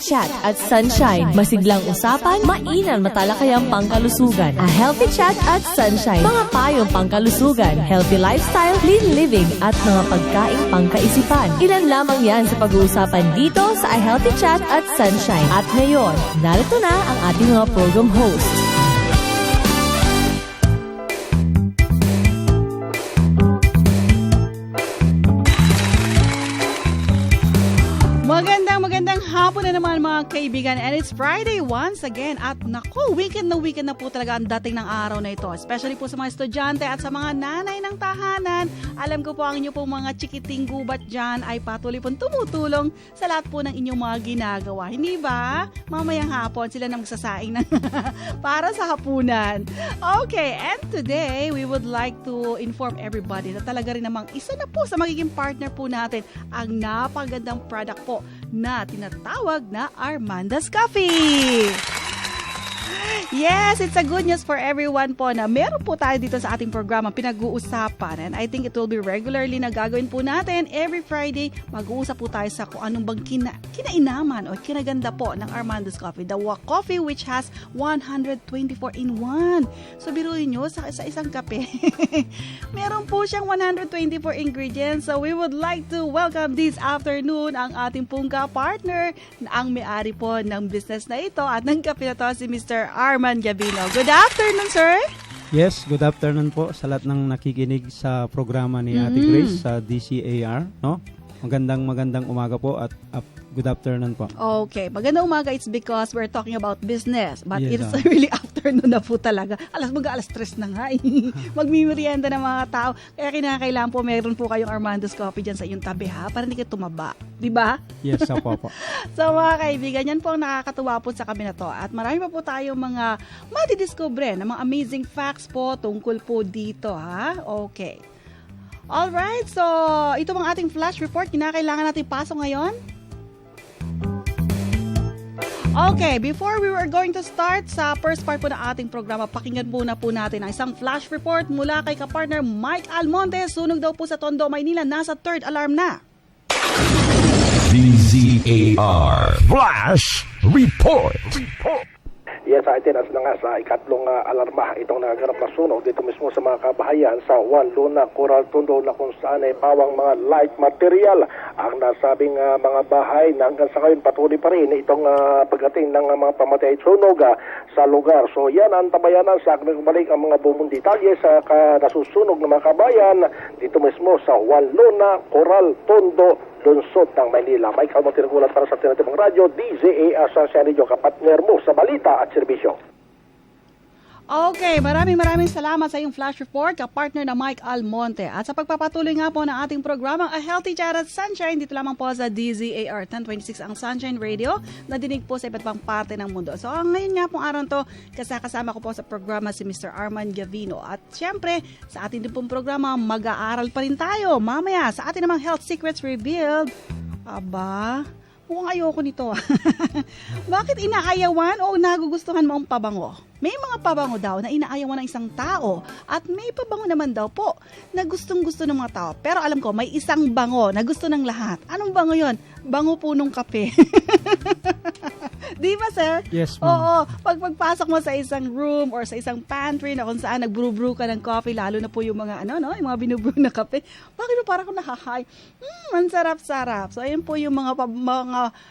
Chat at Sunshine. Masiglang usapan, mainang matalakayang pangkalusugan. A Healthy Chat at Sunshine. Mga payong pangkalusugan, healthy lifestyle, clean living, at mga pagkaing pangkaisipan. Ilan lamang yan sa pag-uusapan dito sa A Healthy Chat at Sunshine. At ngayon, narito na ang ating mga program host. Magandang hapon na naman mga kaibigan, and it's Friday once again at naku, weekend na po talaga ang dating ng araw na ito, especially po sa mga estudyante at sa mga nanay ng tahanan. Alam ko po ang inyo pong mga chikiting gubat dyan ay patuloy pong tumutulong sa lahat po ng inyong mga ginagawa, hindi ba? Mamayang hapon sila na magsasaing na para sa hapunan. Okay, and today we would like to inform everybody na talaga rin namang isa na po sa magiging partner po natin ang napagandang product po na tinatawag na Armanda's Coffee. Yes, it's a good news for everyone po na meron po tayo dito sa ating programa pinag-uusapan, and I think it will be regularly na gagawin po natin. Every Friday, mag-uusap po tayo sa kung anong bang kinainaman o kinaganda po ng Armanda's Coffee. The coffee which has 124 in 1. So biruin nyo, sa isang kape, meron po siyang 124 ingredients. So we would like to welcome this afternoon ang ating pong ka-partner, ang may-ari po ng business na ito at ng kape na to, si Mr. Arman Gavino. Good afternoon, sir. Yes, good afternoon po sa lahat ng nakikinig sa programa ni Ate Grace sa DCAR, no? Magandang umaga po at good afternoon po. Okay, magandang umaga. It's because we're talking about business, but yes, it's really afternoon na po talaga. Alas 3 na nga. Magmimerienda ng mga tao. Kaya kinakailangan po meron po kayong Armanda's Coffee dyan sa iyong tabi, ha? Para hindi kayo tumaba. Diba? Yes, po. So mga kaibigan, yan po ang nakakatuwa po sa kami na to. At marami pa po tayong mga madidiscover na mga amazing facts po tungkol po dito, ha? Okay. Alright, so ito ang ating flash report. Kinakailangan natin pasok ngayon. Okay, before we were going to start sa first part po ng ating programa, pakinggan muna po natin ang isang flash report mula kay kapartner Mike Almonte. Sunog daw po sa Tondo, Maynila. Nasa 3rd alarm na. DZAR Flash Report. Yes, itinas na nga sa ikatlong alarma itong nagaganap na sunog dito mismo sa mga kabahayan sa Juan Luna, Coral Tondo, na kung saan ay pawang mga light material ang nasabing mga bahay na hanggang sa ngayon patuloy pa rin itong pagdating ng mga pamatay sunog sa lugar. So yan ang tabayanan sa balik ang mga buong detalye sa nasusunog ng mga kabayan dito mismo sa Juan Luna, Coral Tondo, Lunsod ng Maynila. Mike Almonte nagulat para sa Alternatibong Radio, DZAR sa Radio, kapatner mo sa balita at serbisyo. Okay, maraming salamat sa iyong flash report, kapartner na Mike Almonte. At sa pagpapatuloy nga po ng ating programang A Healthy Chat at Sunshine, dito lamang po sa DZAR 1026 ang Sunshine Radio, na dinig po sa iba't pang parte ng mundo. So ngayon nga pong araw to, kasama ko po sa programa si Mr. Arman Gavino. At syempre, sa ating din pong programa, mag-aaral pa rin tayo. Mamaya, sa ating namang Health Secrets Revealed, mukhang ayoko nito. Bakit inaayawan o nagugustuhan mo ang pabango? May mga pabango daw na inaayawan ng isang tao at may pabango naman daw po na gustong-gusto ng mga tao. Pero alam ko, may isang bango na gusto ng lahat. Anong bango yon? Bango punong kape. Di ba, sir? Yes, ma'am. Oo. Pag magpasok mo sa isang room or sa isang pantry na kung saan nag-brew ka ng coffee, lalo na po yung mga yung mga binubrew na kape, bakit parang ako nahahay? Ang sarap-sarap. So, ayun po yung mga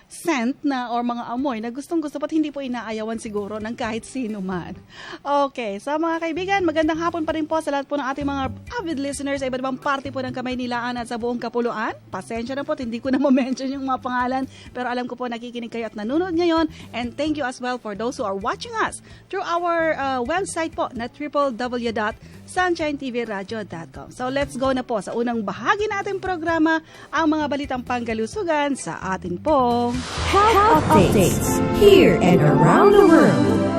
scent na or mga amoy na gustong-gusto pat hindi po inaayawan siguro ng kahit sino man. Okay. So, mga kaibigan, magandang hapon pa rin po sa lahat po ng ating mga avid listeners sa iba't ibang parte po ng Kamaynilaan at sa buong Kapuluan. Pasensya na po, hindi ko na ma-mention yung mga pangalan, pero alam ko po nakikinig kayo at nanonood ngayon. And thank you as well for those who are watching us through our website po na www.sunshinetvradio.com. So let's go na po sa unang bahagi nating programa, ang mga balitang pangkalusugan sa ating pong Health Updates here and around the world.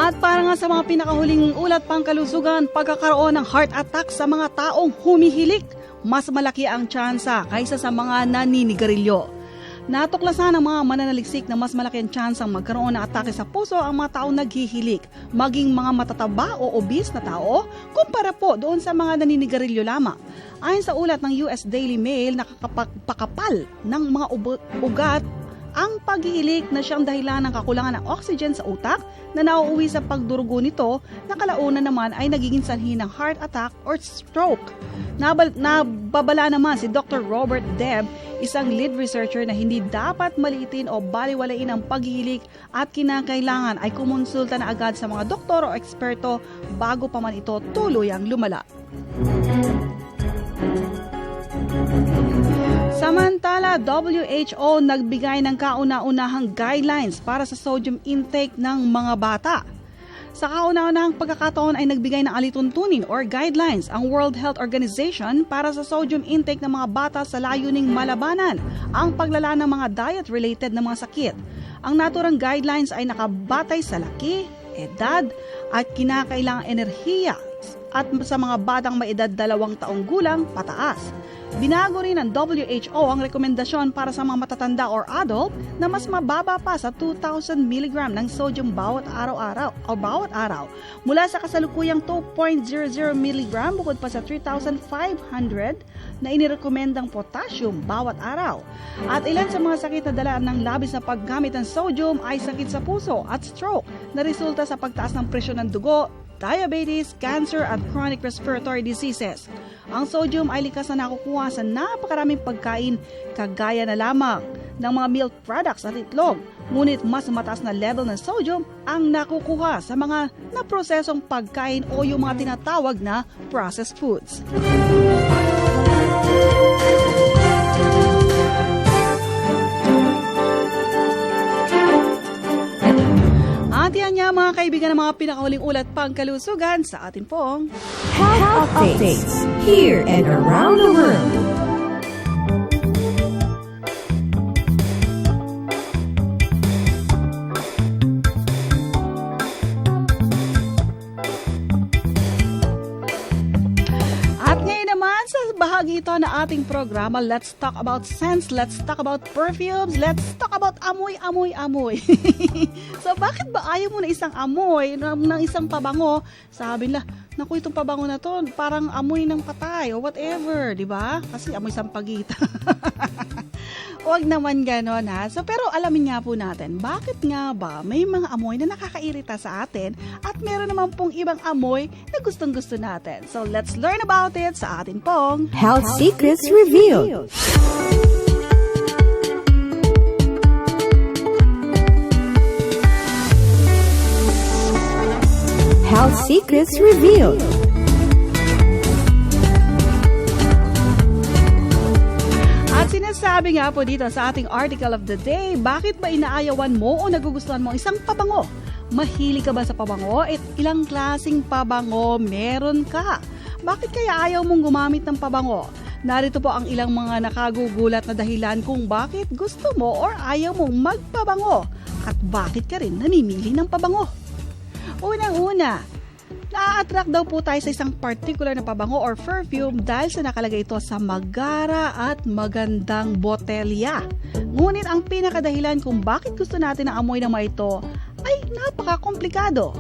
At para nga sa mga pinakahuling ulat pangkalusugan, pagkakaroon ng heart attack sa mga taong humihilik, mas malaki ang tsansa kaysa sa mga naninigarilyo. Natuklasan ng mga mananaliksik na mas malaki ang tsansang magkaroon ng atake sa puso ang mga taong naghihilik, maging mga matataba o obese na tao, kumpara po doon sa mga naninigarilyo lamang. Ayon sa ulat ng US Daily Mail, nakakapakapal ng mga ugat ang paghihilik na siyang dahilan ng kakulangan ng oxygen sa utak na nauuwi sa pagdurugo nito na kalaunan naman ay nagiging sanhi ng heart attack or stroke. Nababala naman si Dr. Robert Deb, isang lead researcher na hindi dapat maliitin o baliwalain ang paghihilik at kinakailangan ay kumonsulta na agad sa mga doktor o eksperto bago pa man ito tuluyang lumala. Samantala, WHO nagbigay ng kauna-unahang guidelines para sa sodium intake ng mga bata. Sa kauna-unahang pagkakataon ay nagbigay ng alituntunin or guidelines ang World Health Organization para sa sodium intake ng mga bata sa layuning malabanan ang paglala ng mga diet-related na mga sakit. Ang naturang guidelines ay nakabatay sa laki, edad at kinakailangang enerhiya at sa mga batang may edad 2 taong gulang pataas. Binago rin ng WHO ang rekomendasyon para sa mga matatanda or adult na mas mababa pa sa 2,000 mg ng sodium bawat araw mula sa kasalukuyang 2.00 mg bukod pa sa 3,500 na inirekomendang potassium bawat araw. At ilan sa mga sakit na dala ng labis na paggamit ng sodium ay sakit sa puso at stroke na resulta sa pagtaas ng presyon ng dugo, diabetes, cancer at chronic respiratory diseases. Ang sodium ay likas na nakukuha sa napakaraming pagkain kagaya na lamang ng mga milk products at itlog. Ngunit mas mataas na level ng sodium ang nakukuha sa mga naprosesong pagkain o yung mga tinatawag na processed foods. At yan nga mga kaibigan ng mga pinakahuling ulat pangkalusugan sa atin pong Health updates here and around the world. Bahagi ito na ating programa. Let's talk about scents, let's talk about perfumes, let's talk about amoy. So bakit ba ayaw mo na isang amoy ng isang pabango? Sabi nila, naku, itong pabango na to parang amoy ng patay o whatever, di ba? Kasi amoy sampagita. Huwag naman ganon ha. So, pero alamin nga po natin, bakit nga ba may mga amoy na nakakairita sa atin at meron naman pong ibang amoy na gustong-gusto natin. So, let's learn about it sa atin pong Health Secrets Revealed. Health Secrets Revealed. Sinasabi nga po dito sa ating article of the day, bakit ba inaayawan mo o nagugustuhan mo isang pabango? Mahilig ka ba sa pabango? At ilang klaseng pabango meron ka? Bakit kaya ayaw mong gumamit ng pabango? Narito po ang ilang mga nakagugulat na dahilan kung bakit gusto mo or ayaw mong magpabango at bakit ka rin namimili ng pabango. Unang-una, na-attract daw po tayo sa isang particular na pabango or perfume dahil sa nakalagay ito sa magara at magandang botelya. Ngunit ang pinakadahilan kung bakit gusto natin ang amoy ng mga ito ay napaka-komplikado.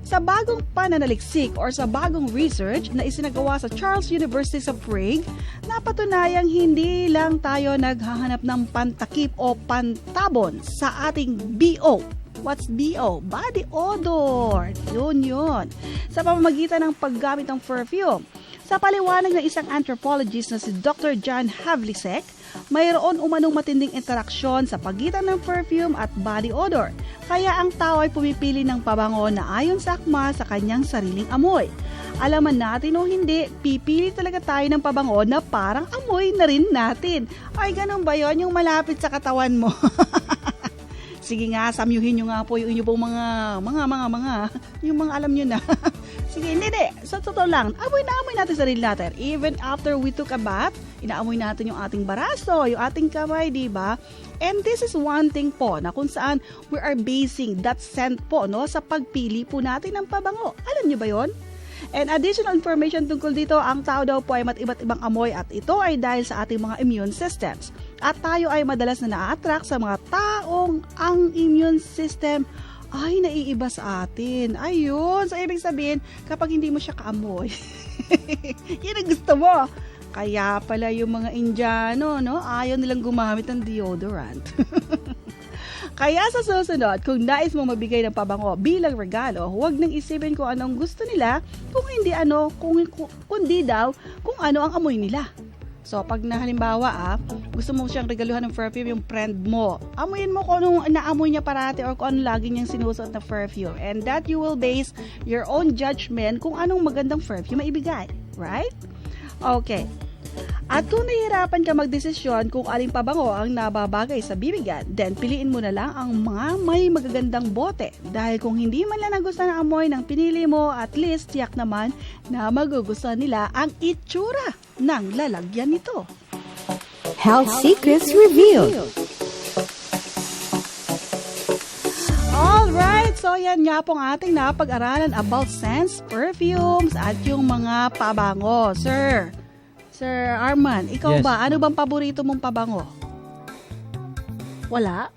Sa bagong pananaliksik or sa bagong research na isinagawa sa Charles University sa Prague, napatunayang hindi lang tayo naghahanap ng pantakip o pantabon sa ating BO. What's BO? Body odor. Yun. Sa pamamagitan ng paggamit ng perfume. Sa paliwanag ng isang anthropologist na si Dr. John Havlicek, mayroon umanong matinding interaksyon sa pagitan ng perfume at body odor. Kaya ang tao ay pumipili ng pabango na ayon sa akma sa kanyang sariling amoy. Alaman natin o hindi, pipili talaga tayo ng pabango na parang amoy na rin natin. Ay, ganun ba yun? Yung malapit sa katawan mo. Sige nga, samyuhin nyo nga po yung inyong mga, yung mga alam nyo na. Sige, hindi. Sa totoo lang, amoy natin sarili natin. Even after we took a bath, inaamoy natin yung ating baraso, yung ating kamay, di ba? And this is one thing po na kung saan we are basing that scent po, no, sa pagpili po natin ng pabango. Alam nyo ba yon? And additional information tungkol dito, ang tao daw po ay iba't ibang amoy at ito ay dahil sa ating mga immune systems. At tayo ay madalas na na-attract sa mga taong ang immune system ay naiiba sa atin. Ayun. So, ibig sabihin, kapag hindi mo siya kaamoy, yun ang gusto mo. Kaya pala yung mga Indiano, no, ayaw nilang gumamit ng deodorant. Kaya sa susunod, kung nais mo mabigay ng pabango bilang regalo, huwag nang isipin kung anong gusto nila, kung hindi kundi daw kung ano ang amoy nila. So, pag na halimbawa, gusto mo siyang regaluhan ng perfume yung friend mo, amuyin mo kung anong naamoy niya parati or kung ano lagi niyang sinusuot na perfume. And that you will base your own judgment kung anong magandang perfume maibigay. Right? Okay. At kung nahihirapan ka magdesisyon kung aling pabango ang nababagay sa bibigyan, then piliin mo na lang ang mga may magagandang bote. Dahil kung hindi man lang nagustuhan ang amoy ng pinili mo, at least tiyak naman na magugustuhan nila ang itsura ng lalagyan nito. Health Secrets Revealed. Alright, so yan nga pong ating napag-aralan about scents, perfumes, at yung mga pabango. Sir Arman, ikaw Yes. ba? Ano bang paborito mong pabango? Wala?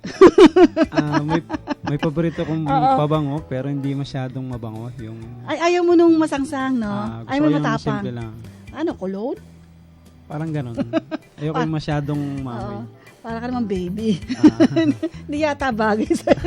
May paborito kong pabango pero hindi masyadong mabango. Yung Ay, ayaw mo nung masangsang, no? gusto Ayaw mo ko yung matapang. simple lang. Ano, cologne? Parang ganun. Ayoko yung masyadong mamoy. Para ka naman baby. Hindi yata bagay sa'yo.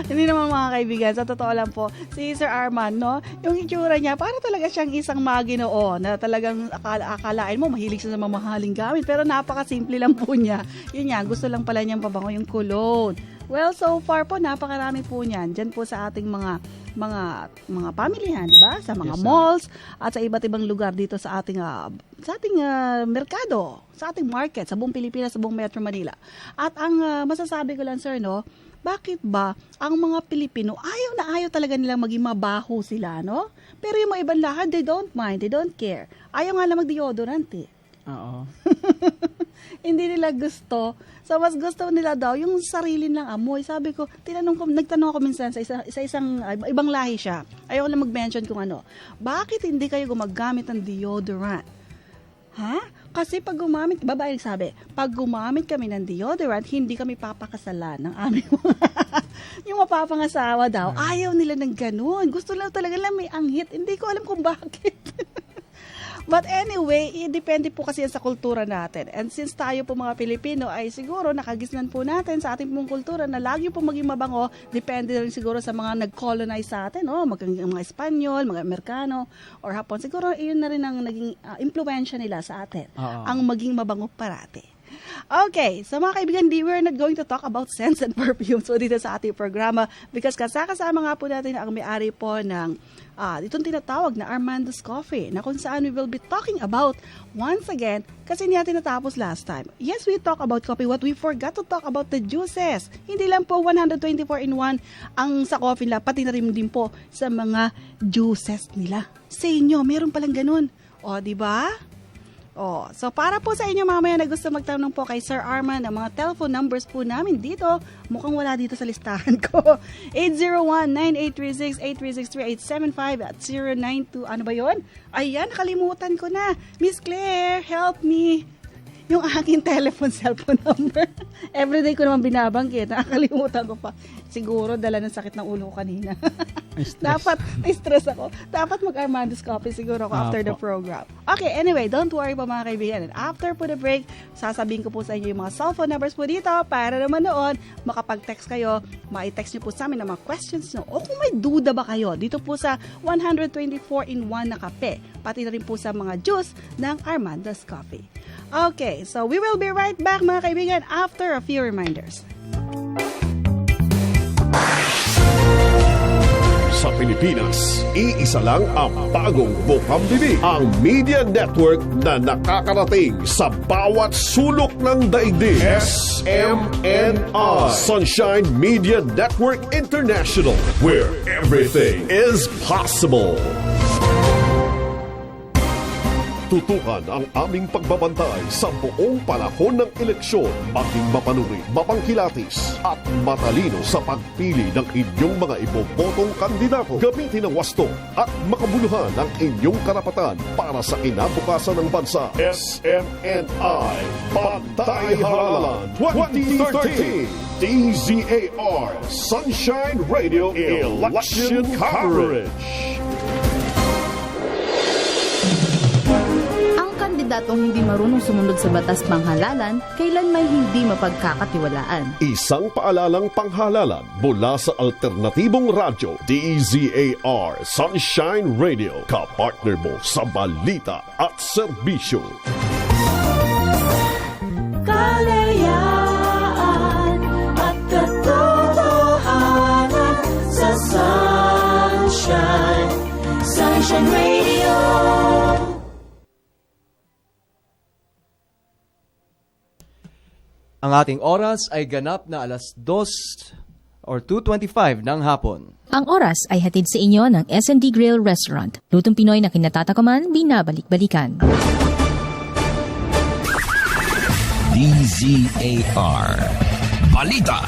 Hindi naman mga kaibigan. Sa totoo lang po, si Sir Arman, no? Yung itsura niya, para talaga siyang isang maginoo na talagang akalain mo, mahilig siya sa mamahaling gamit. Pero napakasimple lang po niya. Yun nga, gusto lang pala niyang pabango yung cologne. Well, so far po, napakarami po niyan. Diyan po sa ating mga pamilihan, di ba? Sa mga Yes, malls at sa iba't ibang lugar dito sa ating merkado, sa ating market, sa buong Pilipinas, sa buong Metro Manila. At ang masasabi ko lang, sir, no, bakit ba ang mga Pilipino ayaw na ayaw talaga nilang maging mabaho sila, no? Pero yung mga ibang lahat, they don't mind, they don't care. Ayaw nga lang mag-deodorant, eh. Oo. Hindi nila gusto. So, mas gusto nila daw yung sarili nilang amoy. Sabi ko, nagtanong ako minsan sa isang ibang lahi siya. Ayoko lang mag-mention kung ano. Bakit hindi kayo gumagamit ng deodorant? Ha? Kasi pag gumamit, babae nagsabi, pag gumamit kami ng deodorant, hindi kami papakasalan ng aming yung mapapangasawa daw. Ayaw nila ng ganun. Gusto lang talaga lang may anghit. Hindi ko alam kung bakit. But anyway, depende po kasi yan sa kultura natin. And since tayo po mga Pilipino ay siguro nakagisnan po natin sa ating pong kultura na lagi po maging mabango, depende rin siguro sa mga nag-colonize sa atin, no? Mga Espanyol, mga Amerikano, or Hapon. Siguro iyon na rin ang naging impluensya nila sa atin. Ang maging mabango parati. Okay, so mga kaibigan, we're not going to talk about scents and perfumes so dito sa ating programa because kasama nga po natin ang may-ari po ng itong tinatawag na Armando's Coffee na kung saan we will be talking about once again kasi hindi natin natapos last time. Yes, we talk about coffee, what we forgot to talk about the juices. Hindi lang po 124 in 1 ang sa coffee nila, pati na rin din po sa mga juices nila. Sa inyo, meron palang ganun. O, di ba? So para po sa inyo mamaya na gusto magtanong po kay Sir Arman, ang mga telephone numbers po namin dito, mukhang wala dito sa listahan ko. 801-9836-836-3875 at 092, ano ba yun? Ayan, nakalimutan ko na. Miss Claire, help me. Yung aking cellphone number. Everyday ko naman binabanggit. Nakakalimutan ko pa. Siguro dala ng sakit ng ulo ko kanina. Dapat, na-stress ako. Dapat mag-Armando's Coffee siguro ako after the program. Okay, anyway, don't worry po mga kaibigan. And after po the break, sasabihin ko po sa inyo yung mga cellphone numbers po dito para naman noon, makapag-text kayo, ma-text nyo po sa amin ng mga questions nyo. O kung may duda ba kayo, dito po sa 124 in 1 na kape. Pati na rin po sa mga juice ng Armando's Coffee. Okay, so we will be right back mga kaibigan after a few reminders. Sa Pilipinas, iisa lang ang bagong bukambibig, ang media network na nakakarating sa bawat sulok ng daigdig. SMNI, Sunshine Media Network International, where everything is possible. Tutukan ang aming pagbabantay sa buong panahon ng eleksyon. Maging mapanuri, mapangkilatis at matalino sa pagpili ng inyong mga ibobotong kandidato. Gamitin ang wasto at makabuluhan ang inyong karapatan para sa kinabukasan ng bansa. SMNI Pantay Halalan 2013 DZAR Sunshine Radio Election Coverage. Ang kandidatong hindi marunong sumunod sa batas panghalalan, kailan may hindi mapagkakatiwalaan. Isang paalalang panghalalan mula sa Alternatibong Radyo DZAR Sunshine Radio. Kapartner mo sa balita at serbisyo. Kalayaan at katotohanan sa Sunshine, Sunshine Radio. Ang ating oras ay ganap na alas 2 or 2:25 ng hapon. Ang oras ay hatid sa inyo ng S&D Grill Restaurant. Lutong Pinoy na kinatatakaman, binabalik-balikan. DZAR Balita.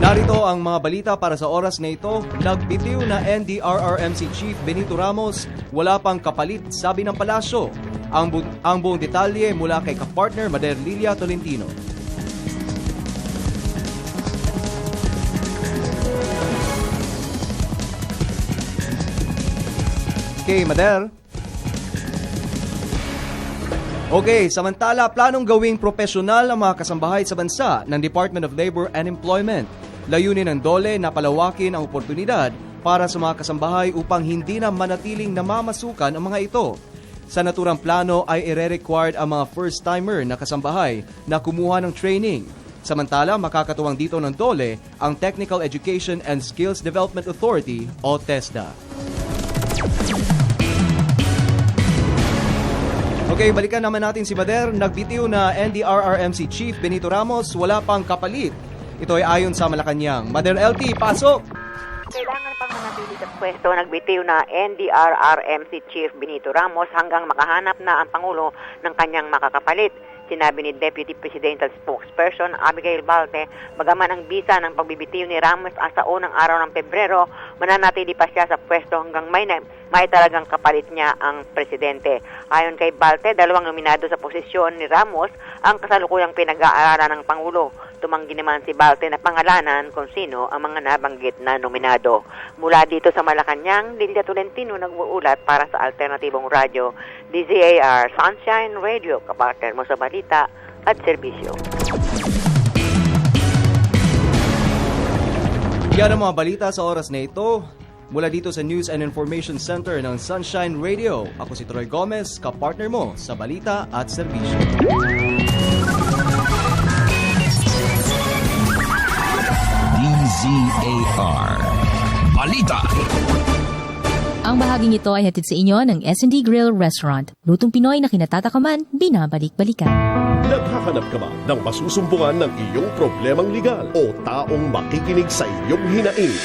Narito ang mga balita para sa oras na ito. Nagbitiw na NDRRMC Chief Benito Ramos, wala pang kapalit, sabi ng palasyo. Ang buong detalye mula kay kapartner Mader Lilia Tolentino. Okay, Mader. Okay, samantala, planong gawing profesional ang mga kasambahay sa bansa ng Department of Labor and Employment. Layunin ng DOLE na palawakin ang oportunidad para sa mga kasambahay upang hindi na manatiling namamasukan ang mga ito. Sa naturang plano ay ire-required ang mga first-timer na kasambahay na kumuha ng training. Samantala, makakatuwang dito ng DOLE ang Technical Education and Skills Development Authority o TESDA. Okay, balikan naman natin si Mader. Nagbitiw na NDRRMC Chief Benito Ramos, wala pang kapalit. Ito ay ayon sa Malacanang. Mader LT, pasok! Kailangan pang manatili sa pwesto, nagbitiw na NDRRMC Chief Benito Ramos hanggang makahanap na ang Pangulo ng kanyang makakapalit. Sinabi ni Deputy Presidential Spokesperson Abigail Balte, bagaman ang bisa ng pagbibitiw ni Ramos sa unang araw ng Pebrero, mananatili pa siya sa pwesto hanggang may talagang kapalit niya ang presidente. Ayon kay Balte, 2 nominado sa posisyon ni Ramos ang kasalukuyang pinag-aaralan ng Pangulo. Tumanggi naman si Balte na pangalanan kung sino ang mga nabanggit na nominado. Mula dito sa Malacanang, Lilia Tolentino nag-uulat para sa Alternatibong Radyo, DZAR Sunshine Radio, kapartner mo sa balita at serbisyo. Yan ang mga balita sa oras na ito. Mula dito sa News and Information Center ng Sunshine Radio, ako si Troy Gomez, kapartner mo sa balita at serbisyo. DZAR Balita. Ang bahaging ito ay hatid sa inyo ng S&D Grill Restaurant. Lutong Pinoy na kinatatakaman, binabalik-balikan. Naghahanap ka ba ng masusumbungan ng iyong problemang legal o taong makikinig sa iyong hinaing?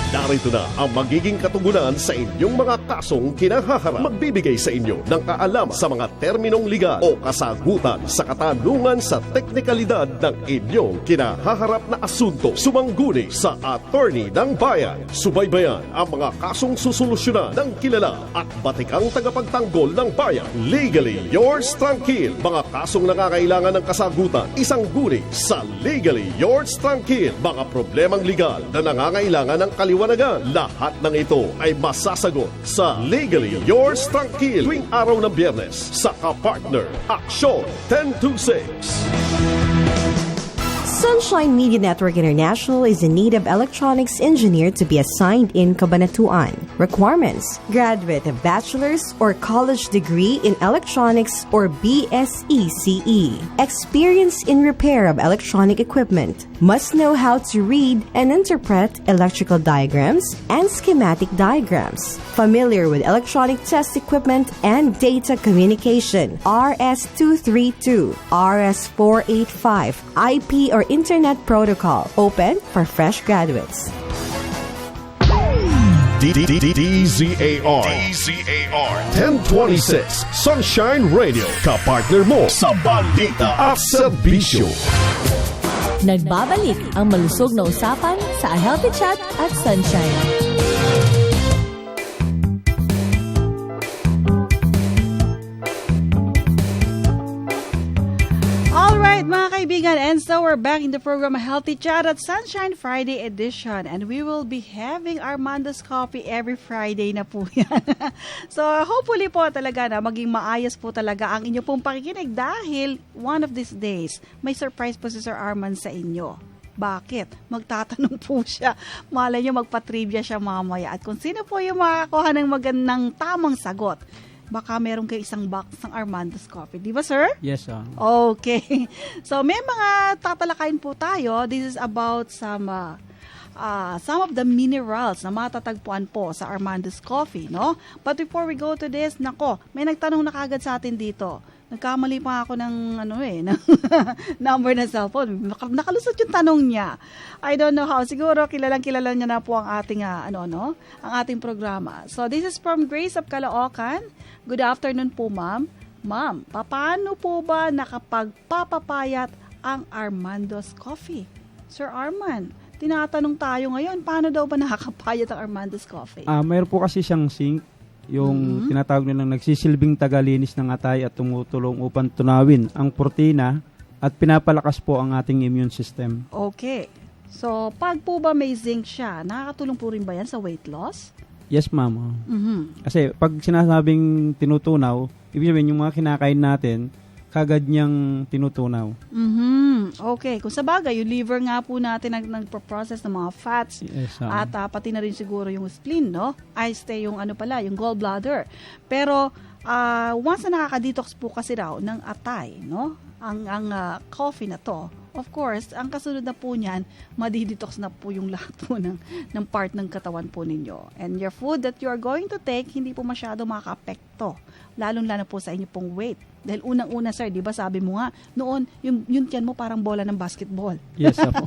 Narito na ang magiging katugunan sa inyong mga kasong kinahaharap. Magbibigay sa inyo ng kaalaman sa mga terminong legal o kasagutan sa katanungan sa teknikalidad ng inyong kinahaharap na asunto. Sumangguni sa attorney ng bayan. Subaybayan ang mga kasong susolusyonan ng kilala at batikang tagapagtanggol ng bayan. Legally Yours Tranquil. Mga kasong nangangailangan ng kasagutan, isang guni sa Legally Yours Tranquil. Mga problemang legal na nangangailangan ng kaliwanagan. Lahat ng ito ay masasagot sa Legally Yours Tranquil tuwing araw ng Biyernes sa kapartner Aksyon 1026. Sunshine Media Network International is in need of electronics engineer to be assigned in Cabanatuan. Requirements: graduate of bachelor's or college degree in electronics or BSECE. Experience in repair of electronic equipment. Must know how to read and interpret electrical diagrams and schematic diagrams. Familiar with electronic test equipment and data communication. RS-232, RS-485, IP or Internet Protocol. Open for fresh graduates. DZAR 1026 Sunshine Radio, kapartner mo sa balita at serbisyo. Nagbabalik ang malusog na usapan sa A Healthy Chat at Sunshine. Alright mga kaibigan, and so we're back in the program A Healthy Chat at Sunshine Friday edition, and we will be having Armando's Coffee every Friday na po yan. So hopefully po talaga na maging maayos po talaga ang inyo pong pakikinig dahil one of these days may surprise po si Sir Armand sa inyo. Bakit? Magtatanong po siya. Malay nyo magpa-trivia siya mamaya. At kung sino po yung makakakuha ng magandang tamang sagot, baka meron kayo isang box ng Armando's Coffee. Di ba, sir? Yes, Okay. So, may mga tatalakayin po tayo. This is about some of the minerals na matatagpuan po sa Armando's Coffee, no? But before we go to this, nako, may nagtanong na kagad sa atin dito. Nagkamali pa ako ng ng number ng cellphone. Nakalusot yung tanong niya. I don't know how. Siguro kilala niya na po ang ating ang ating programa. So this is from Grace of Caloocan. Good afternoon po, ma'am. Ma'am, paano po ba nakapagpapapayat ang Armando's Coffee? Sir Armand, tinatanong tayo ngayon, paano daw ba nakakapayat ang Armando's Coffee? Mayroon po kasi siyang zinc, yung tinatawag nilang nagsisilbing tagalinis ng atay at tumutulong upang tunawin ang protina at pinapalakas po ang ating immune system. Okay. So, pag po ba may zinc siya, nakakatulong po rin ba yan sa weight loss? Yes, ma'am. Kasi pag sinasabing tinutunaw, ibig sabihin yung mga kinakain natin, kagad niyang tinutunaw. Okay. Kung sa bagay, yung liver nga po natin nagpo-process ng mga fats. Yes, at pati na rin siguro yung spleen, no? Yung yung gallbladder. Pero, once na nakaka-detox po kasi raw ng atay, no? Ang coffee na to, of course, ang kasunod na po niyan, madidetox na po yung lahat po ng part ng katawan po ninyo. And your food that you are going to take, hindi po masyado makaka-apekto. Lalong-lalo po sa inyo pong weight. Dahil unang-una, sir, di ba sabi mo nga, noon, yung tiyan mo parang bola ng basketball. Yes, po.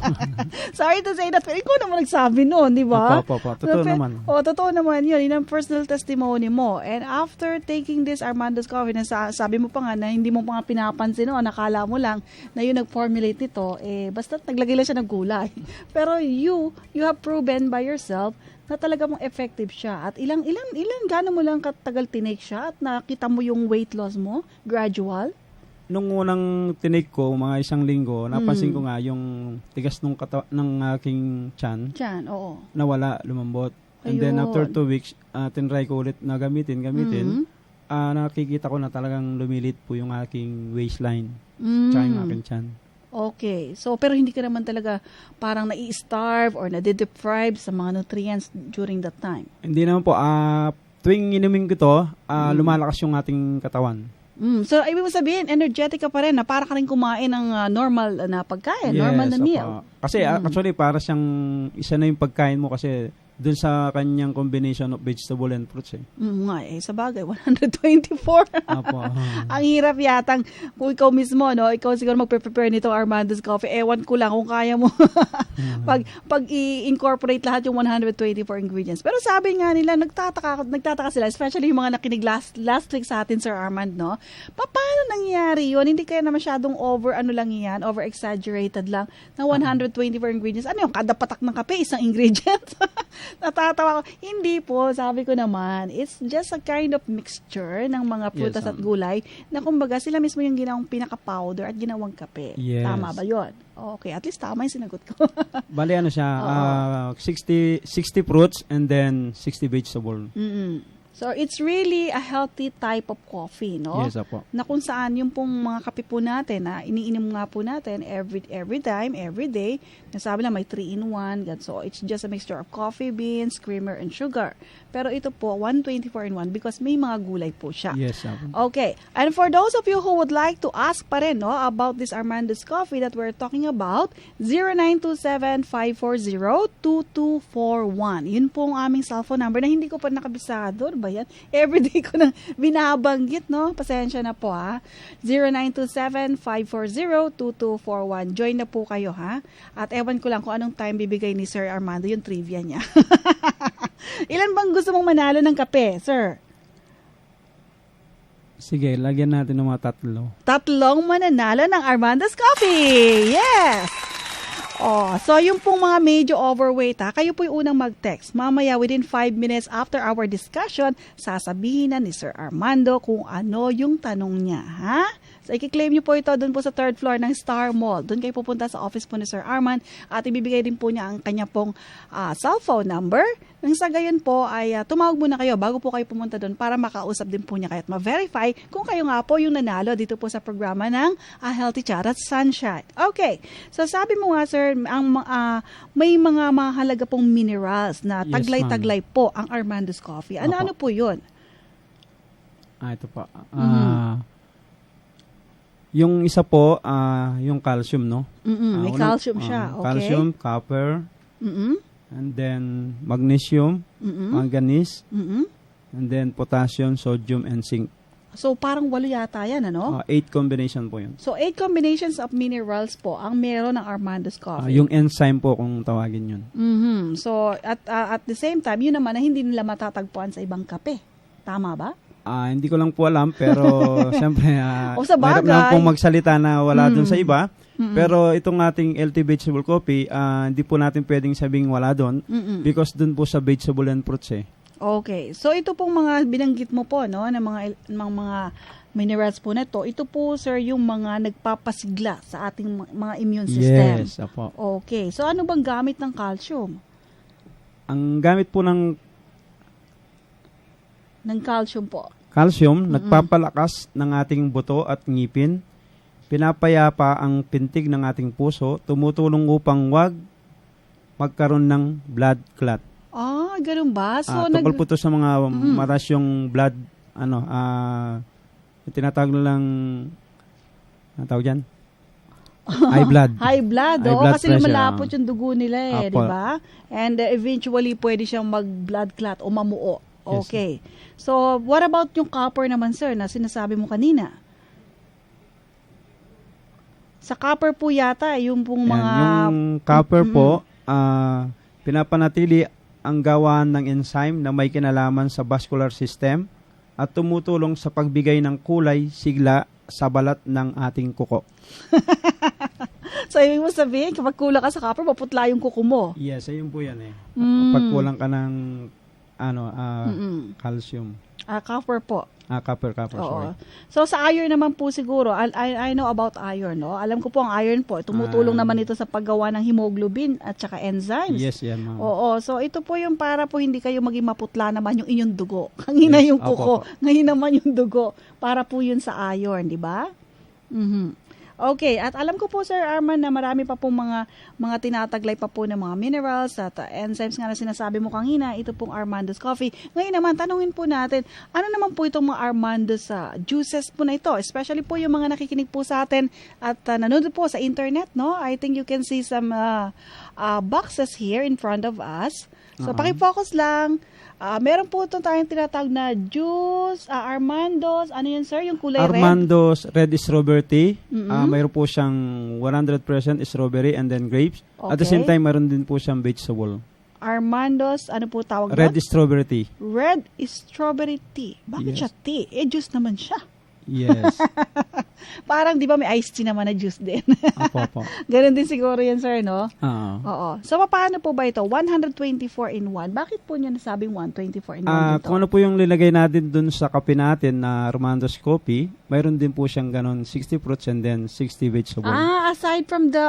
Sorry to say that, pero ikaw naman nagsabi noon, di ba? Opo. Totoo naman. Totoo naman yun. Yun ang personal testimony mo. And after taking this Armando's Coffee, sabi mo pa nga na hindi mo pa nga pinapansin noon, nakala mo lang na yung nag-formulate nito, basta naglagay lang siya ng gulay. Pero you have proven by yourself na talaga mong effective siya. At ilang gano'n mo lang katagal tinake siya at nakita mo yung weight loss mo, gradual? Nung unang tinake ko, mga 1 linggo, napansin ko nga yung tigas ng aking tiyan. Oo. Nawala, lumambot. And then after 2 weeks, tinry ko ulit na gamitin. Nakikita ko na talagang lumilit po yung aking waistline. Tsaka yung aking tiyan. Okay. So, pero hindi ka naman talaga parang nai-starve or nade-deprive sa mga nutrients during that time? Hindi naman po. Tuwing inumin ko to, lumalakas yung ating katawan. So, ibig mo sabihin, energetic ka pa rin na para ka rin kumain ng normal na pagkain, yes, normal na meal. Kasi actually, para siyang isa na yung pagkain mo kasi dun sa kanyang combination of vegetable and fruits Sa bagay, 124. Apo. Ang hirap yatang kung ikaw mismo, no? Ikaw siguro magpe-prepare nito Armando's Coffee. Ewan ko lang kung kaya mo pag i-incorporate lahat yung 124 ingredients. Pero sabi nga nila, nagtataka sila, especially yung mga nakinig last week sa atin, Sir Armand, no? Paano nangyari yun? Hindi kaya na masyadong over-exaggerated lang na 124 ingredients. Ano yung kada patak ng kape, isang ingredient? Natatawa ko. Hindi po, sabi ko naman, it's just a kind of mixture ng mga prutas at gulay na kumbaga sila mismo yung ginawang pinaka-powder at ginawang kape. Yes. Tama ba yun? Okay, at least tama yung sinagot ko. Bali siya, 60 fruits and then 60 vegetable. So, it's really a healthy type of coffee, no? Yes, apo. Na kung saan yung pong mga kape po natin, na iniinom nga po natin every time, every day, nasabi lang may 3-in-1, so it's just a mixture of coffee beans, creamer, and sugar. Pero ito po, 124-in-1 because may mga gulay po siya. Yes, apo. Okay. And for those of you who would like to ask pa rin, no, about this Armando's Coffee that we're talking about, 0927-540-2241. Yun po ang aming cellphone number na hindi ko pa nakabisado. Ba yan? Everyday ko nang binabanggit, no? Pasensya na po, ha? 0927-540-2241. Join na po kayo, ha? At ewan ko lang kung anong time bibigay ni Sir Armando yung trivia niya. Ilan bang gusto mong manalo ng kape, sir? Sige, lagyan natin ng mga 3. Tatlong mananalo ng Armando's Coffee. Yes! Oh, so yung pong mga medyo overweight, kayo po yung unang mag-text. Mamaya within 5 minutes after our discussion, sasabihin na ni Sir Armando kung ano yung tanong niya, ha? So, i-claim niyo po ito doon po sa 3rd floor ng Star Mall. Doon kayo pupunta sa office po ni Sir Arman at ibibigay din po niya ang kanya pong cellphone number. Nang sa gayon po ay tumawag muna kayo bago po kayo pumunta doon para makausap din po niya kayo at ma-verify kung kayo nga po yung nanalo dito po sa programa ng Healthy Chat at Sunshine. Okay, so sabi mo nga sir, may mga mahalaga pong minerals na taglay-taglay po ang Armando's Coffee. Ano po yun? Ito po. Yung isa po, yung calcium, no? May calcium siya. Okay. Calcium, copper, and then magnesium, manganese, and then potassium, sodium, and zinc. So, parang 8 yata yan, ano? 8 combination po yun. So, 8 combinations of minerals po ang meron ng Armando's Coffee. Yung enzyme po kung tawagin yun. So, at the same time, yun naman na hindi nila matatagpuan sa ibang kape. Tama ba? Hindi ko lang po alam, pero siyempre, mahirap naman pong magsalita na wala dun sa iba. Pero itong ating LT Vegetable Coffee, hindi po natin pwedeng sabing wala dun because dun po sa vegetable and fruits Okay. So, ito pong mga binanggit mo po, no, ng mga minerals po na ito po, sir, yung mga nagpapasigla sa ating mga immune system. Yes, apo. Okay. So, ano bang gamit ng calcium? Ang gamit po ng calcium po. Calcium, nagpapalakas ng ating buto at ngipin, pinapayapa ang pintig ng ating puso, tumutulong upang wag magkaroon ng blood clot. Ganun ba? So, tungkol po ito sa mga matas yung blood, tinatawag na lang, tawag dyan? High blood. High blood, kasi pressure, lumalapot yung dugo nila di ba? And eventually, pwede siyang mag-blood clot o mamuo. Okay. Yes. So, what about yung copper naman, sir, na sinasabi mo kanina? Sa copper po yata, yung pong mga... Yung copper po, pinapanatili ang gawaan ng enzyme na may kinalaman sa vascular system at tumutulong sa pagbigay ng kulay, sigla sa balat ng ating kuko. So, ibig mo sabihin, kapag kulang ka sa copper, maputla yung kuko mo? Yes, ayun po yan Pag kulang ka ng calcium. Copper po. Copper, sorry. So, sa iron naman po siguro, I know about iron, no? Alam ko po ang iron po, tumutulong naman ito sa paggawa ng hemoglobin at saka enzymes. Yes, yan, ma'am. So, ito po yung para po hindi kayo maging maputla naman yung inyong dugo. Kanina yung kuko, ngayon naman yung dugo. Para po yun sa iron, di ba? Okay, at alam ko po Sir Arman na marami pa pong mga tinataglay pa po ng mga minerals at enzymes nga na sinasabi mo kanina, ito pong Armando's Coffee. Ngayon naman, tanungin po natin, ano naman po itong mga Armando's juices po na ito? Especially po yung mga nakikinig po sa atin at nanonood po sa internet, no? I think you can see some boxes here in front of us. So, paki-focus lang. Meron po ito tayong tinatawag na juice, Armando's, ano yun sir, yung kulay Armando's red strawberry tea. Mayroon po siyang 100% strawberry and then grapes. Okay. At the same time, mayroon din po siyang vegetable. Armando's, ano po tawag Red strawberry tea. Red strawberry tea. Bakit siya tea? Juice naman siya. Yes. Parang, di ba, may iced tea naman na juice din. Opo. Ganun din siguro yan, sir, no? Oo. So, paano po ba ito? 124 in 1. Bakit po niya nasabing 124 in 1 dito? Kung ano po yung linagay natin dun sa kape natin na Armando's Coffee, mayroon din po siyang ganon 60 fruits and then 60 vegetable. Aside from the,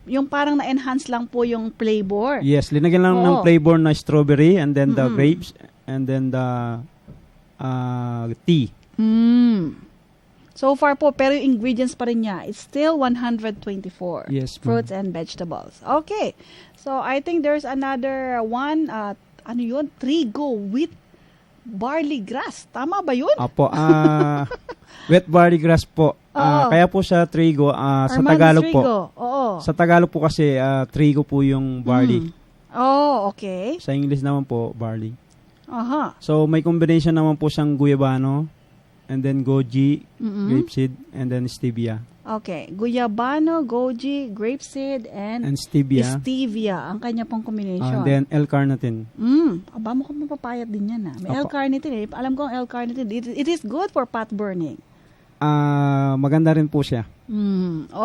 yung parang na-enhance lang po yung flavor. Yes, linagyan lang ng flavor na strawberry and then the grapes and then the tea. So far po, pero yung ingredients pa rin niya, it's still 124 fruits and vegetables. Okay. So, I think there's another one, Trigo with barley grass. Tama ba yun? Apo, wet barley grass po. Kaya po sa trigo, sa Tagalog po. Sa Tagalog po kasi, trigo po yung barley. Okay. Sa English naman po, barley. Aha. So, may combination naman po siyang guyabano, and then goji, grapeseed, and then stevia. Okay. Guyabano, goji, grapeseed, and stevia. Stevia, ang kanya pong combination. And then L-carnitine. Aba, mukhang mapapayat din yan. May Opo. L-carnitine. Alam ko ang L-carnitine. It is good for pot burning. Maganda rin po siya.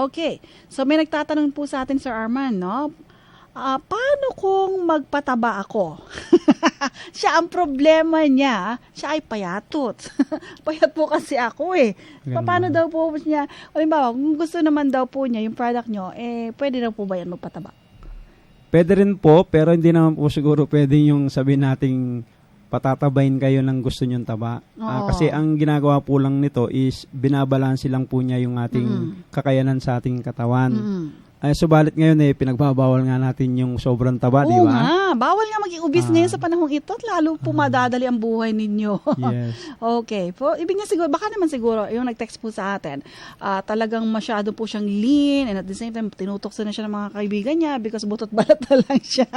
Okay. So may nagtatanong po sa atin, Sir Arman, no? Paano kung magpataba ako? Siya ang problema niya, siya ay payatot. Payat po kasi ako eh. Paano daw po niya? Halimbawa, kung gusto naman daw po niya yung product nyo, pwede daw po ba yan magpataba? Pwede rin po, pero hindi naman po siguro pwede yung sabihin nating patatabayin kayo ng gusto nyong taba. Kasi ang ginagawa po lang nito is binabalanse lang po niya yung ating kakayanan sa ating katawan. Subalit ngayon pinagbabawal nga natin yung sobrang taba, di ba? Oo nga, bawal nga maging obese ngayon sa panahong ito at lalo po madadali ang buhay ninyo. Yes. Okay. Po, ibig niya siguro, baka naman siguro, yung nag-text po sa atin, talagang masyado po siyang lean and at the same time, tinutokso na siya ng mga kaibigan niya because butot balat na lang siya.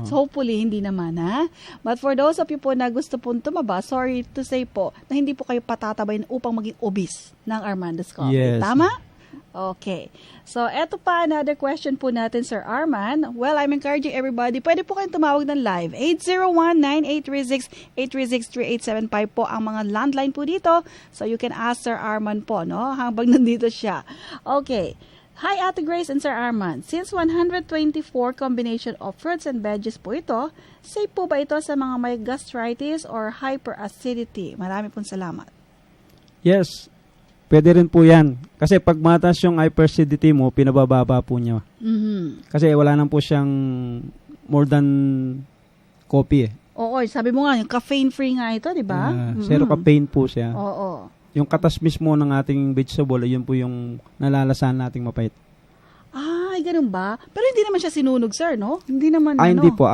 So hopefully, hindi naman ha. But for those of you po na gusto po tumaba, sorry to say po, na hindi po kayo patatabayin upang maging obese ng Armando's Coffee. Yes. Tama? Okay. So, eto pa, another question po natin, Sir Arman. Well, I'm encouraging everybody, pwede po kayong tumawag ng live. 801-9836-836-3875 po ang mga landline po dito. So, you can ask Sir Arman po, no? Habang nandito siya. Okay. Hi, Ate Grace and Sir Arman. Since 124 combination of fruits and veggies po ito, safe po ba ito sa mga may gastritis or hyperacidity? Marami pong salamat. Yes. Pwede rin po yan. Kasi pag mataas yung hyperacidity mo, pinabababa po niya. Kasi wala nang po siyang more than coffee. Oo, sabi mo nga, yung caffeine-free nga ito, di ba? Zero caffeine po siya. Oo. Yung katas mismo ng ating vegetable, yun po yung nalalasahan nating mapait. Ay, ganun ba? Pero hindi naman siya sinunog, sir, no? Hindi naman, Hindi po.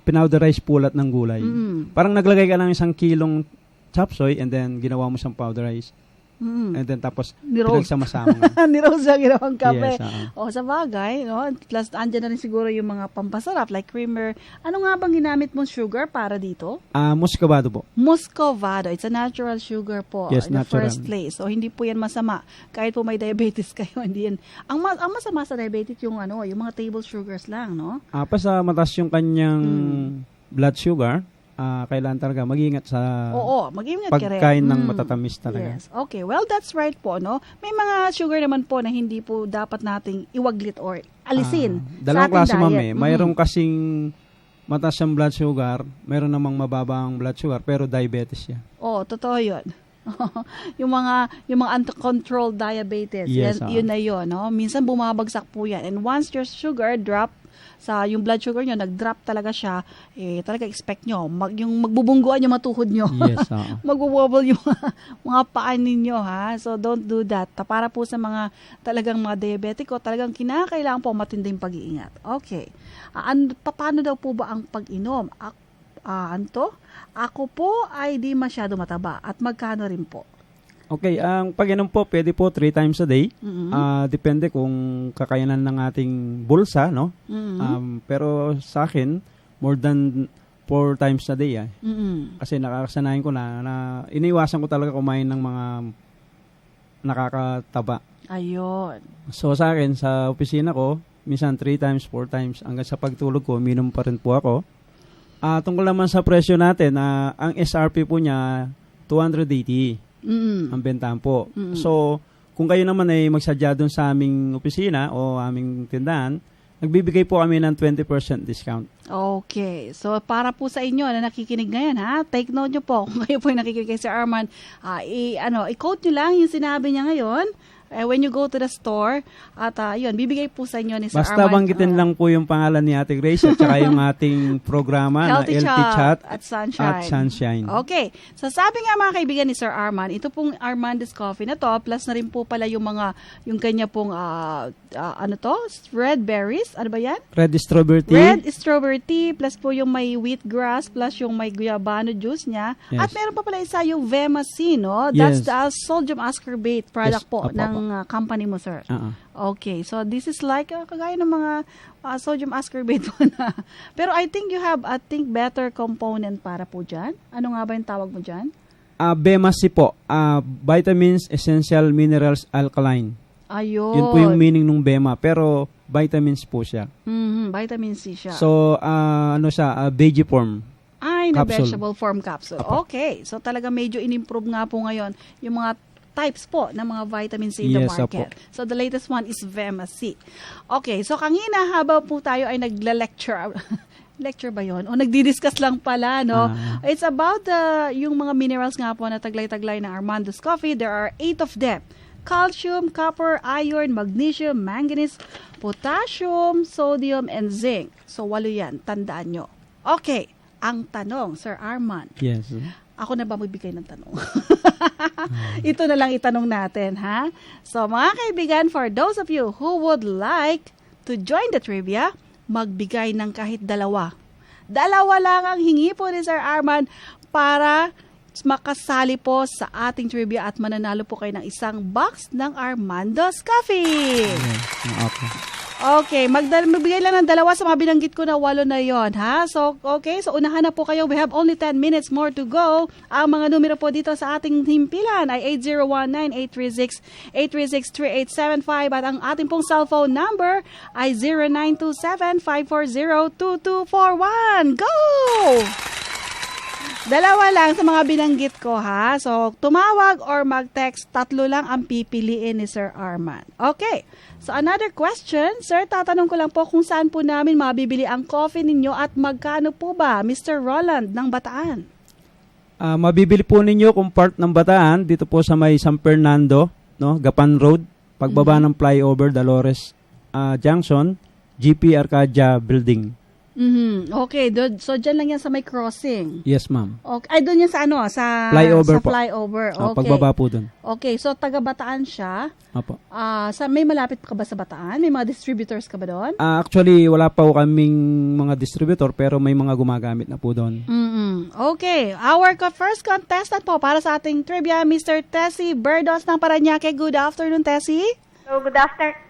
Pinowderize po lahat ng gulay. Parang naglagay ka ng 1 kilong chop suey and then ginawa mo siyang powderized. And then tapos pinagsama-sama. Ni-rose ang ginawang kape. Yes, sa bagay, no? Plus, andyan na rin siguro yung mga pampasarap like creamer. Ano nga bang ginamit mong sugar para dito? Muscovado po. Muscovado. It's a natural sugar po. Yes, in the natural. first place. So, hindi po yan masama. Kahit po may diabetes kayo, hindi yan. Ang masama sa diabetes yung yung mga table sugars lang, no? Sa mataas yung kanyang blood sugar, kailangan talaga mag-ingat sa mag-ingat ka rin. pagkain ng matatamis talaga. Yes. Okay. Well, that's right po, no? May mga sugar naman po na hindi po dapat nating iwaglit or alisin Dalawang sa klase, ating diet. ma'am. Mayroong kasing mataas ang blood sugar, mayroon namang mababa ang blood sugar, pero diabetes yan. Totoo yun. yung mga uncontrolled diabetes, yes, yun na yun, no? Minsan bumabagsak po yan. And once your sugar drop, yung blood sugar nyo, nag-drop talaga siya, talaga expect nyo, yung magbubungguan yung matuhod nyo. Yes, Magwawobble yung mga paan ninyo, ha? So, don't do that. Para po sa mga talagang mga diabetiko, talagang kinakailangan po matinding pag-iingat. Okay. Paano daw po ba ang pag-inom? Ako po ay di masyado mataba at magkano rin po? Okay, ang pag-inom po, pwede po 3 times a day. Depende kung kakayanan ng ating bulsa, no? Pero sa akin, more than 4 times a day. Kasi nakakasanayan ko na iniwasan ko talaga kumain ng mga nakakataba. Ayun. So sa akin, sa opisina ko, minsan 3 times, 4 times. Hanggang sa pagtulog ko, minum pa rin po ako. Tungkol naman sa presyo natin, ang SRP po niya, 280. Ang bentahan po. So, kung kayo naman ay magsadya doon sa aming opisina o aming tindahan, nagbibigay po kami ng 20% discount. Okay. So, para po sa inyo na nakikinig ngayon, ha? Take note nyo po. Kung kayo po yung nakikinig kay Sir Arman, i-quote nyo lang yung sinabi niya ngayon. When you go to the store, at yun, bibigay po sa inyo ni Sir Arman. Basta banggitin lang po yung pangalan ni Ate Grace at saka yung ating programa na Healthy LT Chat at Sunshine. Okay. So sabi nga mga kaibigan ni Sir Arman, ito pong Armando's Coffee na to, plus na rin po pala yung kanya pong, red berries, ano ba yan? Red strawberry tea. Red strawberry tea, plus po yung may wheatgrass, plus yung may guyabano juice niya. Yes. At meron pa pala isa yung Vemacin, no? That's the sodium ascorbate product po ng company mo, sir. Okay, so this is like kagaya ng mga sodium ascorbate po na. Pero I think you have better component para po dyan. Ano nga ba yung tawag mo dyan? Bema C po, vitamins, essential minerals, alkaline. Ayun. Yun po yung meaning ng Bema, pero vitamins po siya. Vitamin C siya. So, veggie form. Ay, na capsule. vegetable form capsule. Okay. So, talaga medyo in-improve nga po ngayon yung mga types po ng mga vitamin C in the Yes, market. opo. So, the latest one is Vema C. Okay. So, kanina habang po tayo ay nagla-lecture, lecture ba yun? O nagdi-discuss lang pala, no? It's about yung mga minerals nga po na taglay-taglay ng Armando's Coffee. There are 8 of them. Calcium, copper, iron, magnesium, manganese, potassium, sodium, and zinc. So, 8 yan. Tandaan nyo. Okay. Ang tanong, Sir Armand. Yes. Ako na ba magbigay ng tanong? Ito na lang itanong natin, ha? So, mga kaibigan, for those of you who would like to join the trivia, magbigay ng kahit 2. 2 lang ang hingi po ni Sir Armand para makasali po sa ating trivia at mananalo po kayo ng isang box ng Armando's Coffee. Okay. Okay, magbigay lang ng 2 sa mga binanggit ko na 8 na yon, ha? So, okay, so unahan na po kayo. We have only 10 minutes more to go. Ang mga numero po dito sa ating himpilan ay 8019-836-3875 at ang ating pong cellphone number ay 0927-540-2241. Go! 2 lang sa mga binanggit ko, ha? So, tumawag or mag-text, 3 lang ang pipiliin ni Sir Armand. Okay. So, another question. Sir, tatanong ko lang po kung saan po namin mabibili ang coffee ninyo at magkano po ba, Mr. Roland ng Bataan? Mabibili po ninyo kung part ng Bataan dito po sa may San Fernando, no? Gapan Road, pagbaba ng flyover Dolores Junction, GP Arcadia Building. Okay, so dyan lang yan sa may crossing. Yes, ma'am. Okay. Ay, doon yan sa ano? Sa Flyover po. flyover. Okay. Pagbaba po doon. Okay, so taga Bataan siya. Opo. May malapit ka ba sa Bataan? May mga distributors ka ba doon? Actually, wala pa po kaming mga distributor pero may mga gumagamit na po doon. Okay, our first contestant po para sa ating trivia, Mr. Tessie Berdos ng Parañaque. Good afternoon, Tessie.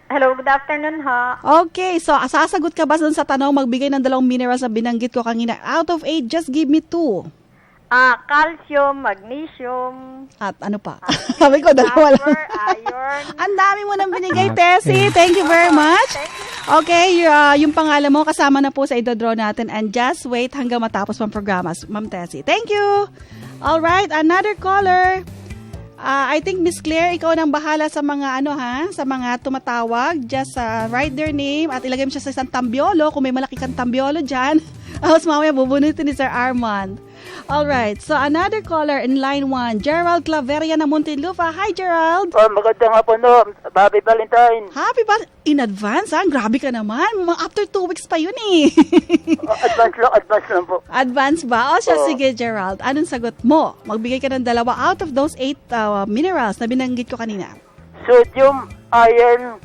Hello, good afternoon, ha. Okay, so sasagot ka ba dun sa tanong magbigay ng 2 minerals na binanggit ko kanina? Out of 8, just give me 2. Calcium, magnesium. At ano pa? Sabi ko, 2 lang. Copper, iron. Ang dami mo nang binigay, Tessie. Thank you very much. Okay, yung pangalan mo kasama na po sa idodraw natin. And just wait hanggang matapos ang programa, Ma'am Tessie. Thank you. All right, another caller. I think Miss Claire, ikaw nang bahala sa mga sa mga tumatawag. Just write their name at ilagay mo siya sa isang tambiolo kung may malaki kang tambiolo dyan. Tapos mamaya bubunutin ni Sir Armand. Alright, so another caller in line 1, Gerald Claveria na Muntinlupa. Hi, Gerald. Magandang hapon, no. Happy Valentine. Happy Valentine. In advance, ha? Grabe ka naman. After 2 weeks pa yun, eh. Advance lang po. Advance ba? O siya, sige, Gerald. Anong sagot mo? Magbigay ka ng 2 out of those 8 minerals na binanggit ko kanina. Sodium, iron,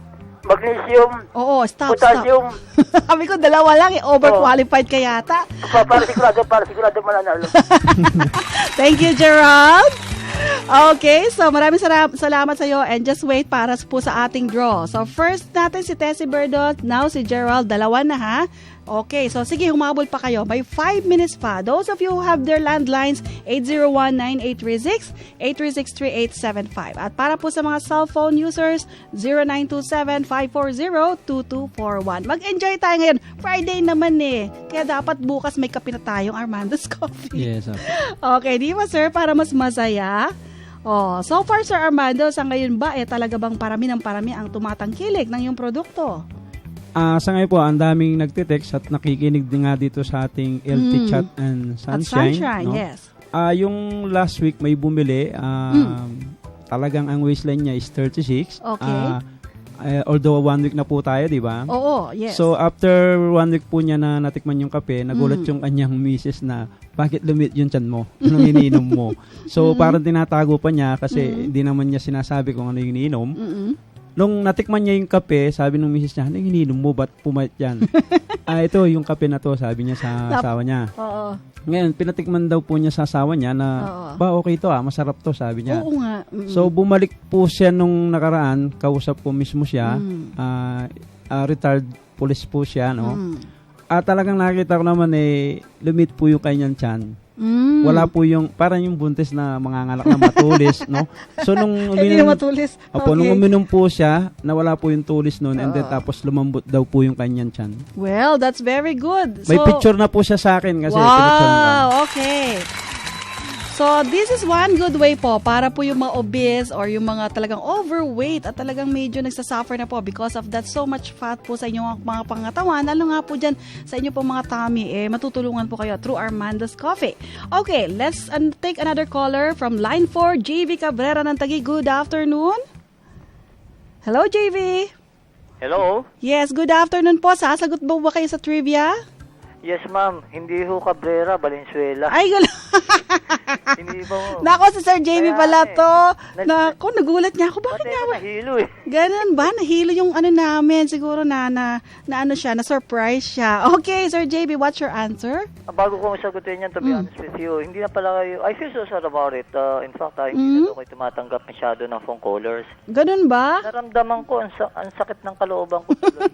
magnesium, Oo, stop. potassium. Sabi ko, 2 lang, overqualified ka yata. Para sigurado mananalo. Thank you, Gerald. Okay, so maraming salamat sa iyo and just wait para po sa ating draw. So first natin si Tessie Berdot, now si Gerald, 2 na, ha? Okay, so sige, humabol pa kayo. May 5 minutes pa. Those of you who have their landlines, 801-9836-836-3875. At para po sa mga cellphone users, 0927-540-2241. Mag-enjoy tayo ngayon. Friday naman eh. Kaya dapat bukas may kape na tayong Armando's Coffee. Yes, sir. Okay, di ba sir? Para mas masaya. Oh, so far Sir Armando, sa ngayon ba talaga bang parami ang tumatangkilik ng iyong produkto? Sa ngayon po, ang daming nagtitext at nakikinig din nga dito sa ating LT Chat and Sunshine. No? Yes. Yung last week may bumili, talagang ang waistline niya is 36. Okay. Although 1 week na po tayo, di ba? Oo, yes. So after 1 week po niya na natikman yung kape, nagulat yung kanyang misis na bakit lumit yung tiyan mo? Anong iniinom mo? So parang tinatago pa niya kasi hindi naman niya sinasabi kung ano yung iniinom. Nung natikman niya yung kape, sabi ng misis niya, anong iniinom mo? Ba't pumayat yan? Ito, yung kape na to, sabi niya sa asawa niya. Oo. Ngayon, pinatikman daw po niya sa asawa niya na, okay to masarap to, sabi niya. Oo nga. So, bumalik po siya nung nakaraan, kausap ko mismo siya, retired police po siya, no? talagang nakita ko naman lumit po yung kanyang tiyan. Wala po yung, parang yung buntis na mangangalak na matulis, no? So, nung Hindi na matulis. Nung uminom po siya, nawala po yung tulis noon and then tapos lumambot daw po yung kanyang tiyan. Well, that's very good. May picture na po siya sa akin kasi wow, okay. So, this is one good way po para po yung mga obese or yung mga talagang overweight at talagang medyo nagsasuffer na po because of that so much fat po sa inyong mga pangatawan. Lalo nga po dyan sa inyo po mga tummy, matutulungan po kayo through Armando's Coffee. Okay, let's take another caller from line 4, JV Cabrera ng Taguig. Good afternoon. Hello, JV. Hello? Yes, good afternoon po. Sasagot ba kayo sa trivia? Yes, ma'am. Hindi ho Cabrera, Valenzuela. Ay, Hindi po. Nako, si Sir Jamie pala to. Nako, nagulat niya ako. Bakit nga ba? Nahilo Ganun ba? Nahilo yung namin. Siguro na ano siya, na-surprise siya. Okay, Sir Jamie, what's your answer? Bago ko sagutin yan, to be honest with you, hindi na pala kayo, I feel so sad about it. In fact, hindi na kayo tumatanggap masyado ng phone callers. Ganun ba? Naramdaman ko, ang sakit ng kalooban ko tuloy.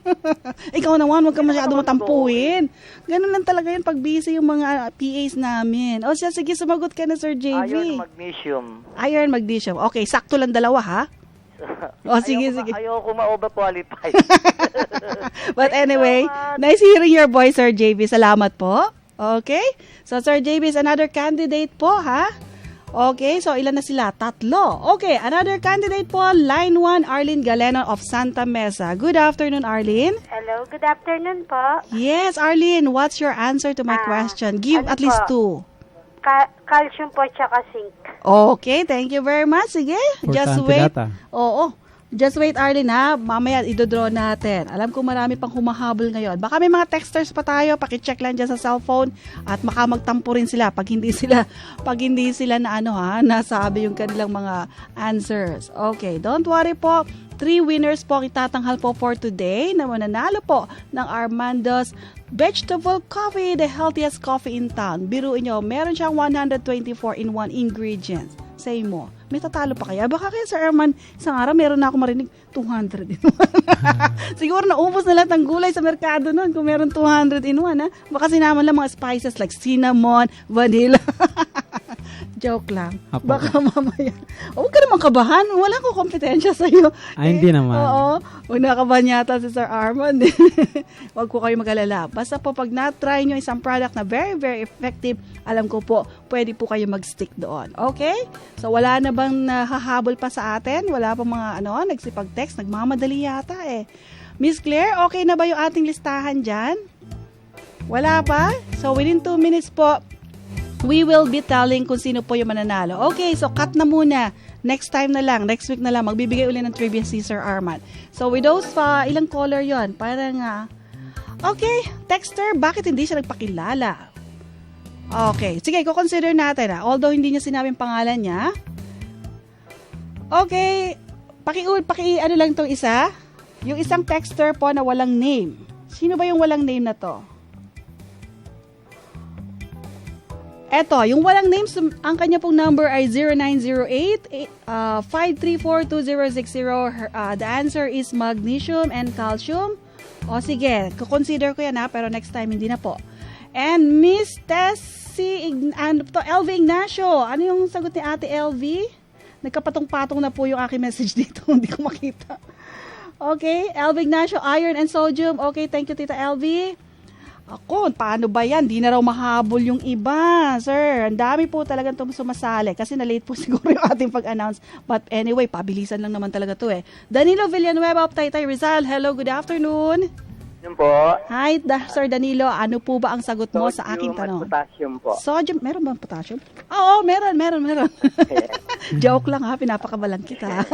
Ikaw naman, huwag ka masyado matampuhin. Ganun lang talaga yun pag busy yung mga PAs namin. O siya, sige, sumagot ka na, Sir JV. Iron Magnesium. Iron Magnesium. Okay, sakto lang dalawa, ha? O, sige. Ayoko ma-overqualify. But anyway, nice hearing your voice, Sir JV. Salamat po. Okay? So, Sir JV is another candidate po, ha? Okay, so ilan na sila? 3. Okay, another candidate po, line 1, Arlene Galeno of Santa Mesa. Good afternoon, Arlene. Hello, good afternoon po. Yes, Arlene, what's your answer to my question? Give at least 2. Calcium po tsaka zinc. Okay, thank you very much. Sige, just wait. Oo. Just wait, Arlene, ha? Mamaya idodraw natin. Alam ko marami pang humahabol ngayon. Baka may mga texters pa tayo. Pakicheck lang dyan sa cellphone at baka magtampo rin sila pag hindi sila na nasabi yung kanilang mga answers. Okay, don't worry po. 3 winners po itatanghal po for today na mananalo po ng Armando's Vegetable Coffee, the healthiest coffee in town. Biruin nyo, meron siyang 124-in-1 ingredients. Say mo, may tatalo pa kaya? Baka kaya Sir Arman, isang araw meron na ako marinig 200 in 1. Siguro naubos na lahat ng gulay sa merkado nun kung meron 200 in 1. Ha? Baka sinaman lang mga spices like cinnamon, vanilla. Joke lang. Apo. Baka mamaya. Huwag ka naman kabahan. Wala ko kompetensya sa'yo. Ay, hindi naman. Oo. Huwag nakabahan yata si Sir Arman. Huwag ko kayo mag-alala. Basta po pag na-try nyo isang product na very, very effective, alam ko po, pwede po kayo mag-stick doon. Okay? So, wala na bang nahahabol pa sa atin? Wala pa mga nagsipag-text? Nagmamadali yata eh. Miss Claire, okay na ba yung ating listahan dyan? Wala pa? So, within 2 minutes po, we will be telling kung sino po yung mananalo. Okay, so cut na muna. Next time na lang, next week na lang, magbibigay ulit ng trivia si Sir Arman. So with those, ilang caller yon? Parang, okay, texter, bakit hindi siya nagpakilala? Okay, sige, consider natin. Although hindi niya sinabing pangalan niya. Okay, ano lang tong isa? Yung isang texter po na walang name. Sino ba yung walang name na to? Eto, yung walang names, ang kanya pong number ay 0908-534-2060. The answer is magnesium and calcium. O sige, consider ko yan pero next time hindi na po. And Miss Tessie, LV Ignacio. Ano yung sagot ni Ate LV? Nagkapatong-patong na po yung aking message dito. Hindi ko makita. Okay, LV Ignacio, iron and sodium. Okay, thank you Tita LV. Ako, paano ba yan? Di na raw mahabol yung iba, sir. Ang dami po talagang sumasali kasi na-late po siguro yung ating pag-announce. But anyway, pabilisan lang naman talaga to eh. Danilo Villanueva of Taytay Rizal. Hello, good afternoon. Yun po. Hi, Sir Danilo. Ano po ba ang sagot mo sa aking tanong? Sodium at potassium po. Sodium, meron bang potassium? Oo, meron. Joke lang ha, pinapakabalang kita.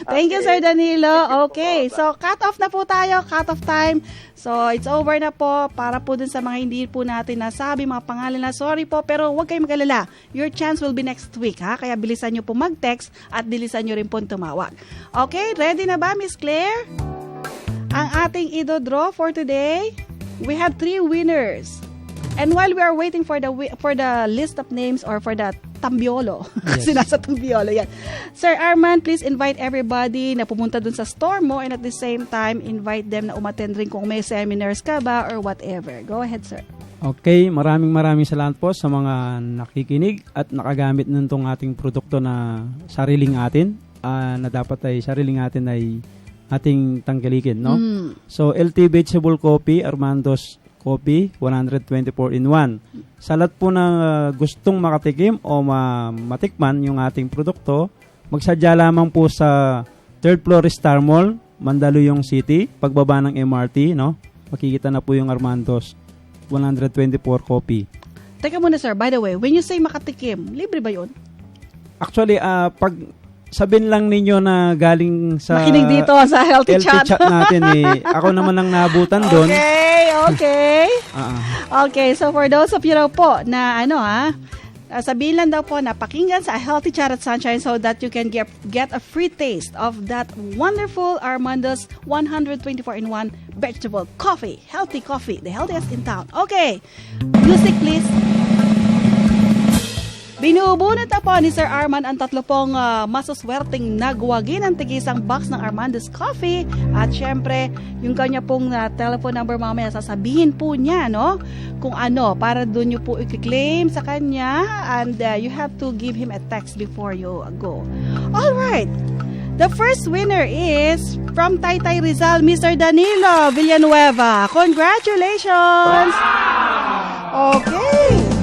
Thank you, Sir Danilo. Okay, so cut off na po tayo, cut off time. So it's over na po para po dun sa mga hindi po natin nasabi, mga pangalan na sorry po, pero huwag kayong mag-alala. Your chance will be next week ha, kaya bilisan nyo po mag-text at bilisan nyo rin po tumawag. Okay, ready na ba, Miss Claire? Ang ating ido-draw for today, we have 3 winners. And while we are waiting for the list of names or for the Tambiolo. Kasi nasa Tambiolo yan. Sir Arman, please invite everybody na pumunta dun sa store mo and at the same time, invite them na umattend rin kung may seminars ka ba or whatever. Go ahead, sir. Okay, maraming salamat po sa mga nakikinig at nakagamit nitong ating produkto na sariling atin, na dapat ay sariling atin ay ating tangkilikin, no? So, LT Vegetable Coffee, Armando's Coffee, 124 in 1. Sa lahat po na gustong makatikim o matikman yung ating produkto, magsadya lamang po sa 3rd floor Star Mall, Mandaluyong City, pagbaba ng MRT, no? Makikita na po yung Armando's 124 Coffee. Teka muna, sir. By the way, when you say makatikim, libre ba yun? Actually, pag sabihin lang ninyo na galing sa makinig dito sa Healthy Chat natin, ako naman lang naabutan doon. Okay. Okay, so for those of you daw po na sabihin lang daw po na pakinggan sa Healthy Chat at Sunshine so that you can get a free taste of that wonderful Armando's 124 in 1 vegetable coffee. Healthy coffee, the healthiest in town. Okay, music please. Binubunot na po ni Sir Arman ang 3 pong masuswerteng nagwagi ng tigisang box ng Armando's Coffee. At syempre, yung kanya pong telephone number mamaya, sasabihin po niya, no? Kung ano, para doon nyo po i-claim sa kanya. And you have to give him a text before you go. Alright. The first winner is from Taytay Rizal, Mr. Danilo Villanueva. Congratulations! Okay.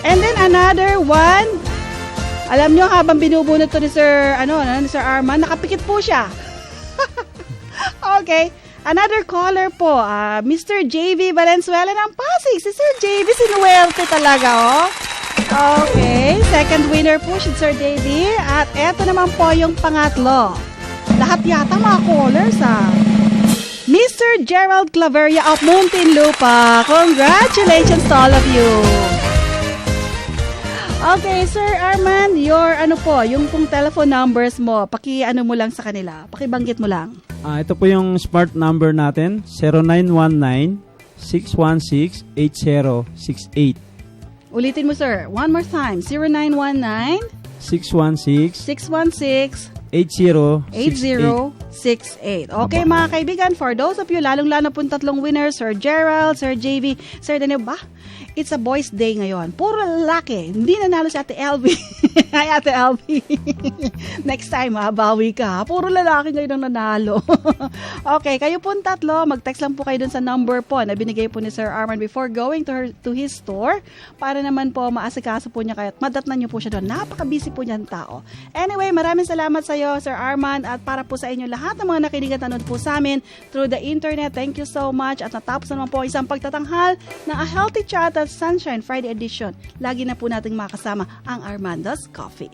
And then another one, alam nyo habang binubunot to ni Sir Arman, nakapikit po siya. Okay, another caller po, Mr. JV Valenzuela ng Pasig. Si Sir JV, sinuwerte talaga, oh. Okay, second winner po si Sir JV. At eto naman po yung pangatlo. Lahat yata mga callers, Mr. Gerald Claveria of Muntinlupa. Congratulations to all of you. Okay, Sir Arman, yung pong telephone numbers mo, mo lang sa kanila. Pakibanggit mo lang. Ito po yung smart number natin, 0919-616-8068. Ulitin mo, sir. One more time. 0919-616-8068. Okay, mga kaibigan, for those of you, lalong-lalo po 3 winners, Sir Gerald, Sir JV, Sir Daniel, it's a boys' day ngayon. Puro lalaki. Hindi nanalo si Ate LV. Hi, Ate LV. Next time, bawi ka. Puro lalaki ngayon ang nanalo. Okay, kayo po 3, mag-text lang po kayo dun sa number po na binigay po ni Sir Arman before going to his store para naman po maasikaso po niya kayo at madatnan niyo po siya doon. Napaka-busy po niyan tao. Anyway, maraming salamat sa iyo, Sir Arman, at para po sa inyo lahat ng mga nakinig at nanood po sa amin through the internet. Thank you so much. At natapos naman po isang pagtatanghal ng A Healthy Chat at Sunshine Friday edition. Lagi na po nating makasama ang Armando's Coffee.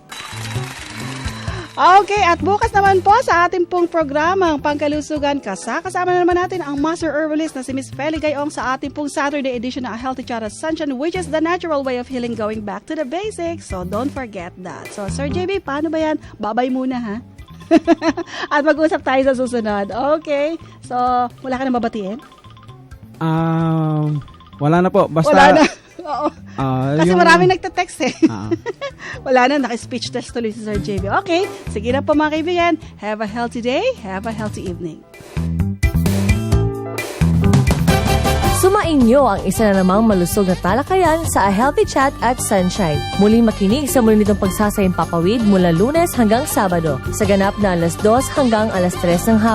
Okay, at bukas naman po sa ating pong programang Pangkalusugan, kasama na naman natin ang Master Herbalist na si Miss Feli Gayong sa ating pong Saturday edition ng A Healthy Chat at Sunshine, which is the natural way of healing, going back to the basics. So don't forget that. So Sir JB, paano ba yan? Babay muna, ha? At mag-usap tayo sa susunod. Okay, so wala ka na babatiin? Wala na po. Basta, wala na. Oo. Kasi maraming nagte-text eh. Wala na, naka-speech test tuloy si Sir JB. Okay, sige na po mga kaibigan. Have a healthy day, have a healthy evening. Sumainyo ang isa na namang malusog na talakayan sa A Healthy Chat at Sunshine. Muling makinig sa muli nitong pagsasayang papawid mula Lunes hanggang Sabado sa ganap na 2:00 hanggang 3:00 ng hapon.